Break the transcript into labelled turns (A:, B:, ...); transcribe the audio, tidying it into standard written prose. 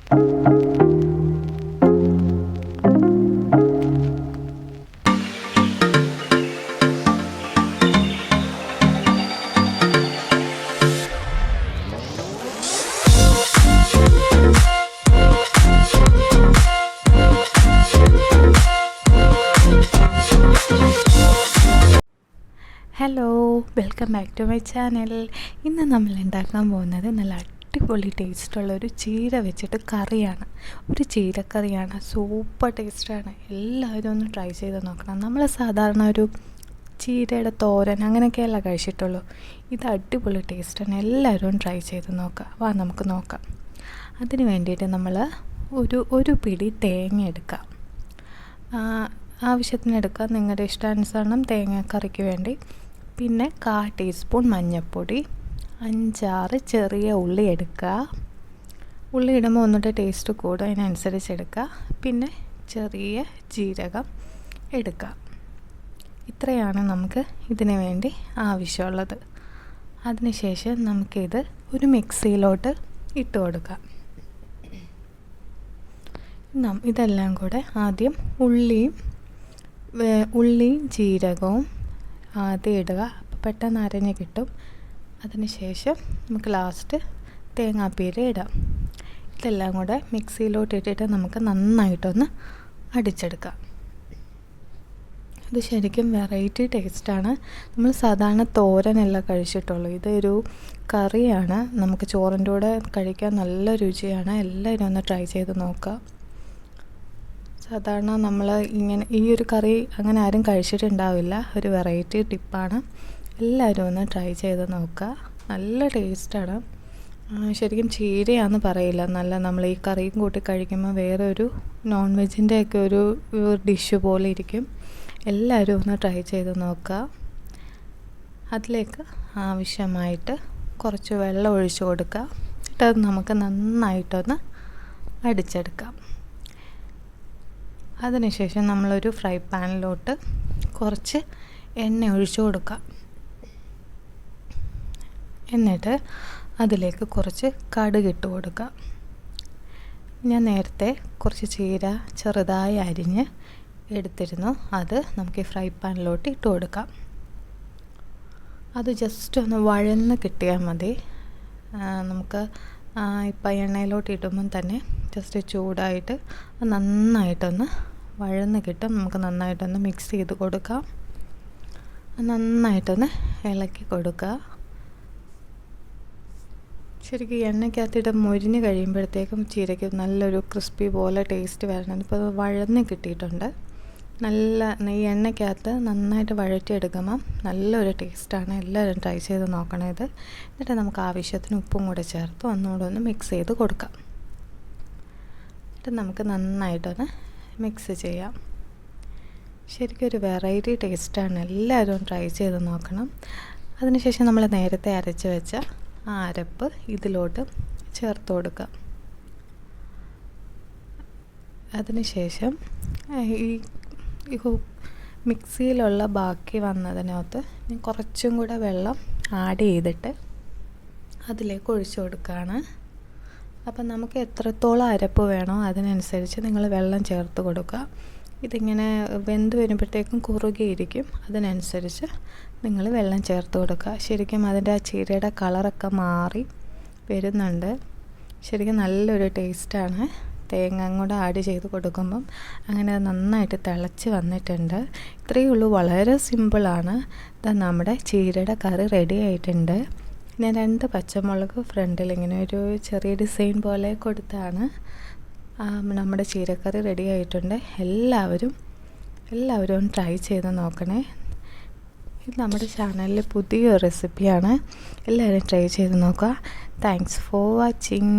A: Hello, welcome back to my channel. ഇന്ന് നമ്മൾ ഉണ്ടാക്കാൻ പോകുന്നത് നല്ല അടിപൊളി ടേസ്റ്റുള്ളൊരു ചീര വെച്ചിട്ട് കറിയാണ്. ഒരു ചീരക്കറിയാണ്. സൂപ്പർ ടേസ്റ്റാണ്. എല്ലാവരും ഒന്ന് ട്രൈ ചെയ്ത് നോക്കണം. നമ്മൾ സാധാരണ ഒരു ചീരയുടെ തോരൻ അങ്ങനെയൊക്കെയല്ല കഴിച്ചിട്ടുള്ളൂ. ഇത് അടിപൊളി ടേസ്റ്റാണ്. എല്ലാവരും ട്രൈ ചെയ്ത് നോക്കുക. വാ നമുക്ക് നോക്കാം. അതിന് വേണ്ടിയിട്ട് നമ്മൾ ഒരു പിടി തേങ്ങ എടുക്കുക. ആവശ്യത്തിന് എടുക്കുക. നിങ്ങളുടെ ഇഷ്ടാനുസരണം തേങ്ങ കറിക്ക് വേണ്ടി. പിന്നെ 1/4 ടീസ്പൂൺ മഞ്ഞൾപ്പൊടി, 5-6 ചെറിയ ഉള്ളി എടുക്കുക. ഉള്ളി ഇടുമ്പോൾ ഒന്നുകൂടെ ടേസ്റ്റ് കൂടും, അതിനനുസരിച്ച് എടുക്കുക. പിന്നെ ചെറിയ ജീരകം എടുക്കുക. ഇത്രയാണ് നമുക്ക് ഇതിന് വേണ്ടി ആവശ്യമുള്ളത്. അതിനുശേഷം നമുക്കിത് ഒരു മിക്സിയിലോട്ട് ഇട്ട് കൊടുക്കാം. ഇതെല്ലാം കൂടെ ആദ്യം ഉള്ളിയും ജീരകവും ആദ്യം ഇടുക. അപ്പോൾ പെട്ടെന്ന് അരഞ്ഞ് കിട്ടും. അതിനുശേഷം നമുക്ക് ലാസ്റ്റ് തേങ്ങാപ്പീര ഇടാം. ഇതെല്ലാം കൂടെ മിക്സിയിലോട്ട് ഇട്ടിട്ട് നമുക്ക് നന്നായിട്ടൊന്ന് അടിച്ചെടുക്കാം. ഇത് ശരിക്കും വെറൈറ്റി ടേസ്റ്റാണ്. നമ്മൾ സാധാരണ തോരനല്ല കഴിച്ചിട്ടുള്ളൂ. ഇതൊരു കറിയാണ്. നമുക്ക് ചോറിൻ്റെ കൂടെ കഴിക്കാൻ നല്ല രുചിയാണ്. എല്ലാവരും ഒന്ന് ട്രൈ ചെയ്ത് നോക്കുക. സാധാരണ നമ്മൾ ഈ ഒരു കറി അങ്ങനെ ആരും കഴിച്ചിട്ടുണ്ടാവില്ല. ഒരു വെറൈറ്റി ടിപ്പാണ്. എല്ലാവരും ഒന്ന് ട്രൈ ചെയ്ത് നോക്കുക. നല്ല ടേസ്റ്റാണ്. ശരിക്കും ചീരയാണെന്ന് പറയില്ല. നമ്മൾ ഈ കറിയും കൂട്ടി കഴിക്കുമ്പോൾ വേറെ ഒരു നോൺ വെജിൻ്റെയൊക്കെ ഒരു ഡിഷ് പോലെ ഇരിക്കും. എല്ലാവരും ഒന്ന് ട്രൈ ചെയ്ത് നോക്കുക. അതിലേക്ക് ആവശ്യമായിട്ട് കുറച്ച് വെള്ളം ഒഴിച്ച് കൊടുക്കുക. എന്നിട്ട് നമുക്ക് നന്നായിട്ടൊന്ന് അടിച്ചെടുക്കാം. അതിനുശേഷം നമ്മളൊരു ഫ്രൈ പാനിലോട്ട് കുറച്ച് എണ്ണ ഒഴിച്ചു കൊടുക്കുക. എന്നിട്ട് അതിലേക്ക് കുറച്ച് കടുക് ഇട്ട് കൊടുക്കുക. ഞാൻ നേരത്തെ കുറച്ച് ചീര ചെറുതായി അരിഞ്ഞ് എടുത്തിരുന്നു. അത് നമുക്ക് ഈ ഫ്രൈ പാനിലോട്ട് ഇട്ട് കൊടുക്കാം. അത് ജസ്റ്റ് ഒന്ന് വഴന്ന് കിട്ടിയാൽ മതി. നമുക്ക് ഇപ്പം എണ്ണയിലോട്ട് ഇടുമ്പം തന്നെ ജസ്റ്റ് ചൂടായിട്ട് നന്നായിട്ടൊന്ന് വഴന്ന് കിട്ടും. നമുക്ക് നന്നായിട്ടൊന്ന് മിക്സ് ചെയ്ത് കൊടുക്കാം. നന്നായിട്ടൊന്ന് ഇളക്കി കൊടുക്കുക. ശരിക്കും എണ്ണയ്ക്കകത്തിട്ട് മൊരിഞ്ഞ് കഴിയുമ്പോഴത്തേക്കും ചീരയ്ക്ക് നല്ലൊരു ക്രിസ്പി പോലെ ടേസ്റ്റ് വരണം. ഇപ്പോൾ അത് വഴന്ന് കിട്ടിയിട്ടുണ്ട്. ഈ എണ്ണയ്ക്കകത്ത് നന്നായിട്ട് വഴറ്റിയെടുക്കുമ്പം നല്ലൊരു ടേസ്റ്റാണ്. എല്ലാവരും ട്രൈ ചെയ്ത് നോക്കണം ഇത്. എന്നിട്ട് നമുക്ക് ആവശ്യത്തിന് ഉപ്പും കൂടെ ചേർത്ത് ഒന്നുകൂടെ ഒന്ന് മിക്സ് ചെയ്ത് കൊടുക്കാം. എന്നിട്ട് നമുക്ക് നന്നായിട്ടൊന്ന് മിക്സ് ചെയ്യാം. ശരിക്കും ഒരു വെറൈറ്റി ടേസ്റ്റാണ്. എല്ലാവരും ട്രൈ ചെയ്ത് നോക്കണം. അതിനുശേഷം നമ്മൾ നേരത്തെ അരച്ച് വെച്ച ആ അരപ്പ് ഇതിലോട്ട് ചേർത്ത് കൊടുക്കാം. അതിനുശേഷം ഈ മിക്സിയിലുള്ള ബാക്കി വന്നതിനകത്ത് ഞാൻ കുറച്ചും കൂടെ വെള്ളം ആഡ് ചെയ്തിട്ട് അതിലേക്ക് ഒഴിച്ചു കൊടുക്കുകയാണ്. അപ്പം നമുക്ക് എത്രത്തോളം അരപ്പ് വേണോ അതിനനുസരിച്ച് നിങ്ങൾ വെള്ളം ചേർത്ത് കൊടുക്കുക. ഇതിങ്ങനെ വെന്ത് വരുമ്പോഴത്തേക്കും കുറുകിയിരിക്കും. അതിനനുസരിച്ച് നിങ്ങൾ വെള്ളം ചേർത്ത് കൊടുക്കുക. ശരിക്കും അതിൻ്റെ ആ ചീരയുടെ കളറൊക്കെ മാറി വരുന്നുണ്ട്. ശരിക്കും നല്ലൊരു ടേസ്റ്റാണ്. തേങ്ങ കൂടെ ആഡ് ചെയ്ത് കൊടുക്കുമ്പം അങ്ങനെ നന്നായിട്ട് തിളച്ച് വന്നിട്ടുണ്ട്. ഇത്രയേ ഉള്ളൂ. വളരെ സിമ്പിളാണ്. നമ്മുടെ ചീരയുടെ കറി റെഡി ആയിട്ടുണ്ട്. ഞാൻ 2 പച്ചമുളക് ഫ്രണ്ടിൽ ഇങ്ങനെ ഒരു ചെറിയ ഡിസൈൻ പോലെ കൊടുത്താണ് നമ്മുടെ ചീരക്കറി റെഡി ആയിട്ടുണ്ട്. എല്ലാവരും ട്രൈ ചെയ്ത് നോക്കണേ. ഇത് നമ്മുടെ ചാനലിൽ പുതിയൊരു റെസിപ്പിയാണ്. എല്ലാവരും ട്രൈ ചെയ്ത് നോക്കുക. Thanks for watching.